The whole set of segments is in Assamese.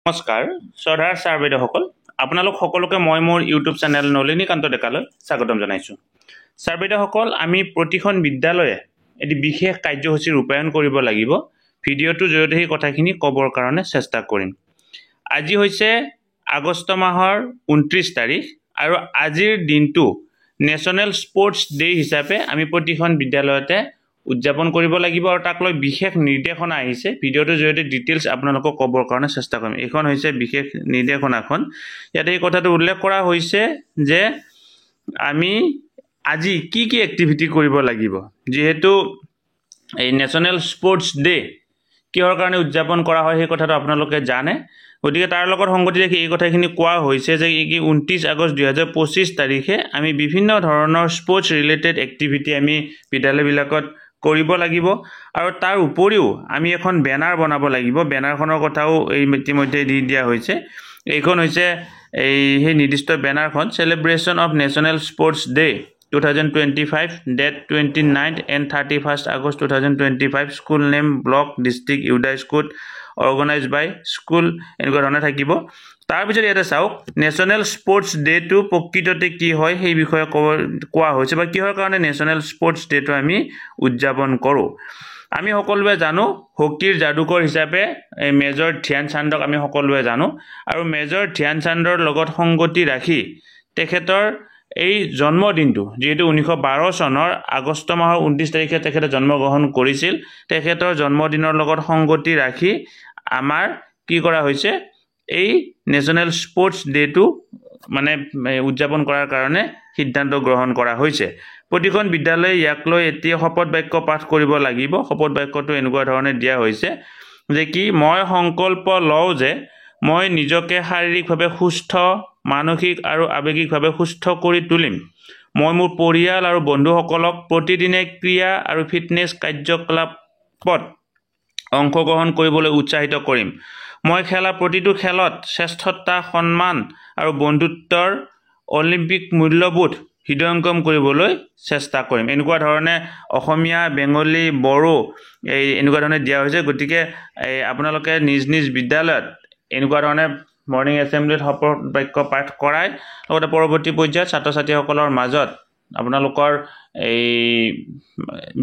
নমস্কাৰ শ্ৰদ্ধাৰ ছাৰ বাইদেউসকল আপোনালোক সকলোকে মই মোৰ ইউটিউব চেনেল নলিনীকান্ত ডেকালৈ স্বাগতম জনাইছোঁ। ছাৰ বাইদেউসকল আমি প্ৰতিখন বিদ্যালয়ে এটি বিশেষ কাৰ্যসূচী ৰূপায়ণ কৰিব লাগিব। ভিডিঅ'টোৰ জৰিয়তে সেই কথাখিনি ক'বৰ কাৰণে চেষ্টা কৰিম। আজি হৈছে আগষ্ট মাহৰ 29 তাৰিখ আৰু আজিৰ দিনটো নেশ্যনেল স্পৰ্টছ ডে হিচাপে আমি প্ৰতিখন বিদ্যালয়তে উদযাপন কৰিব লাগিব আৰু তাক লৈ বিশেষ নিৰ্দেশনা আহিছে। ভিডিঅ'টোৰ জৰিয়তে ডিটেইলছ আপোনালোকক ক'বৰ কাৰণে চেষ্টা কৰিম। এইখন হৈছে বিশেষ নিৰ্দেশনাখন। ইয়াতে এই কথাটো উল্লেখ কৰা হৈছে যে আমি আজি কি কি এক্টিভিটি কৰিব লাগিব, যিহেতু এই নেশ্যনেল স্পৰ্টছ ডে কিহৰ কাৰণে উদযাপন কৰা হয় সেই কথাটো আপোনালোকে জানে। গতিকে তাৰ লগত সংগতি ৰাখি এই কথাখিনি কোৱা হৈছে যে 29 আগষ্ট 2025 তাৰিখে আমি বিভিন্ন ধৰণৰ স্পৰ্টছ ৰিলেটেড এক্টিভিটি আমি বিদ্যালয়বিলাকত কৰিব লাগিব আৰু তাৰ উপৰিও আমি এখন বেনাৰ বনাব লাগিব। বেনাৰখনৰ কথাও এই ইতিমধ্যে দি দিয়া হৈছে। এইখন হৈছে সেই নিৰ্দিষ্ট বেনাৰখন celebration of national sports day 2025 date 29 and 31st August 2025 school name block district ইউডা স্কুল অৰ্গেনাইজ বাই স্কুল এনেকুৱা ধৰণে থাকিব। তাৰপিছত ইয়াতে চাওক নেশ্যনেল স্পৰ্টছ ডেটো প্ৰকৃততে কি হয় সেই বিষয়ে কোৱা হৈছে বা কিহৰ কাৰণে নেশ্যনেল স্পৰ্টছ ডেটো আমি উদযাপন কৰোঁ। আমি সকলোৱে জানো হকীৰ যাদুকৰ হিচাপে মেজৰ ধ্যান চান্দক আমি সকলোৱে জানো আৰু মেজৰ ধ্যান চান্দৰ লগত সংগতি ৰাখি তেখেতৰ এই জন্মদিনটো যিহেতু 1912 চনৰ আগষ্ট মাহৰ 29 তাৰিখে তেখেতে জন্মগ্ৰহণ কৰিছিল, তেখেতৰ জন্মদিনৰ লগত সংগতি ৰাখি আমাৰ কি কৰা হৈছে এই নেশ্যনেল স্পৰ্টছ ডেটো মানে উদযাপন কৰাৰ কাৰণে সিদ্ধান্ত গ্ৰহণ কৰা হৈছে। প্ৰতিখন বিদ্যালয়ে ইয়াক লৈ এতিয়া শপত বাক্য পাঠ কৰিব লাগিব। শপত বাক্যটো এনেকুৱা ধৰণে দিয়া হৈছে যে কি মই সংকল্প লওঁ যে মই নিজকে শাৰীৰিকভাৱে সুস্থ, মানসিক আৰু আৱেগিকভাৱে সুস্থ কৰি তুলিম। মই মোৰ পৰিয়াল আৰু বন্ধুসকলক প্ৰতিদিনে ক্ৰীড়া আৰু ফিটনেছ কাৰ্যকলাপত অংশগ্ৰহণ কৰিবলৈ উৎসাহিত কৰিম। মই খেলা প্ৰতিটো খেলত শ্ৰেষ্ঠতা, সন্মান আৰু বন্ধুত্বৰ অলিম্পিক মূল্যবোধ হৃদয়ংগম কৰিবলৈ চেষ্টা কৰিম। এনেকুৱা ধৰণে অসমীয়া, বেংগলী, বড়ো এনেকুৱা ধৰণে দিয়া হৈছে। গতিকে আপোনালোকে নিজ নিজ বিদ্যালয়ত এনেকুৱা ধৰণে মৰ্ণিং এছেম্বলিত শপত বাক্য পাঠ কৰাই লগতে পৰৱৰ্তী পৰ্যায়ত ছাত্ৰ ছাত্ৰীসকলৰ মাজত আপোনালোকৰ এই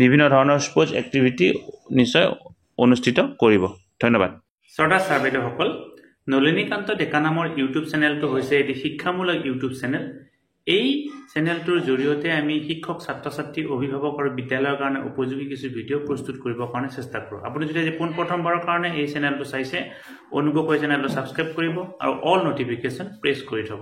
বিভিন্ন ধৰণৰ স্পৰ্টছ এক্টিভিটি নিশ্চয় অনুষ্ঠিত কৰিব। ধন্যবাদ। শ্ৰদ্ধা ছাৰ বাইদেউসকল, নলিনীকান্ত ডেকা নামৰ ইউটিউব চেনেলটো হৈছে এটি শিক্ষামূলক ইউটিউব চেনেল। এই চেনেলটোৰ জৰিয়তে আমি শিক্ষক, ছাত্ৰ ছাত্ৰী, অভিভাৱক আৰু বিদ্যালয়ৰ কাৰণে উপযোগী কিছু ভিডিঅ' প্ৰস্তুত কৰিবৰ কাৰণে চেষ্টা কৰোঁ। আপুনি যদি আজি পোনপ্ৰথমবাৰৰ কাৰণে এই চেনেলটো চাইছে, অনুগ্ৰহ কৰি চেনেলটো ছাবস্ক্ৰাইব কৰিব আৰু অল নটিফিকেশ্যন প্ৰেছ কৰি থ'ব।